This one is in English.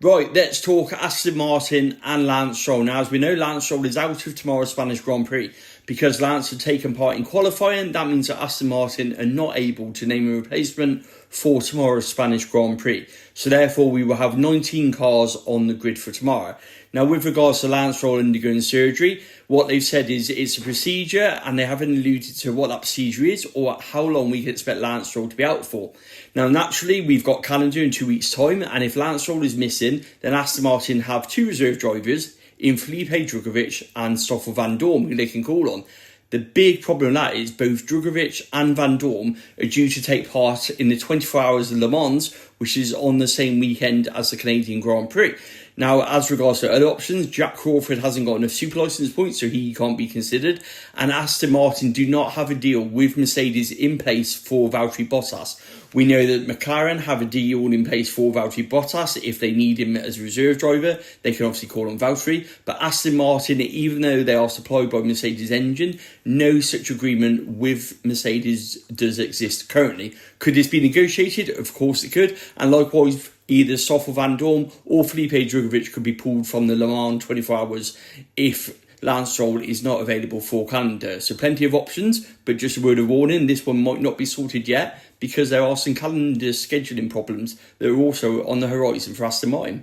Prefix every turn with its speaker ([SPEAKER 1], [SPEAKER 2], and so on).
[SPEAKER 1] Right, let's talk Aston Martin and Lance Stroll. Now, as we know, Lance Stroll is out of tomorrow's Spanish Grand Prix because Lance had taken part in qualifying. That means that Aston Martin are not able to name a replacement for tomorrow's Spanish Grand Prix. So therefore, we will have 19 cars on the grid for tomorrow. Now, with regards to Lance Stroll undergoing surgery, what they've said is it's a procedure, and they haven't alluded to what that procedure is or how long we can expect Lance Stroll to be out for. Now, naturally, we've got calendar in 2 weeks' time, and if Lance Stroll is missing, then Aston Martin have two reserve drivers in Felipe Drugovich and Stoffel Van Dorn, who they can call on. The big problem with that is both Drugovich and Van Dorn are due to take part in the 24 Hours of Le Mans, which is on the same weekend as the Canadian Grand Prix. Now, as regards to other options, Jack Crawford hasn't got enough super license points, so he can't be considered. And Aston Martin do not have a deal with Mercedes in place for Valtteri Bottas. We know that McLaren have a deal in place for Valtteri Bottas. If they need him as a reserve driver, they can obviously call on Valtteri. But Aston Martin, even though they are supplied by Mercedes engine, no such agreement with Mercedes does exist currently. Could this be negotiated? Of course it could. And likewise, either Stoffel Van Dorn or Felipe Drugovich could be pulled from the Le Mans 24 Hours if Lance Stroll is not available for calendar. So plenty of options, but just a word of warning, this one might not be sorted yet because there are some calendar scheduling problems that are also on the horizon for Aston Martin.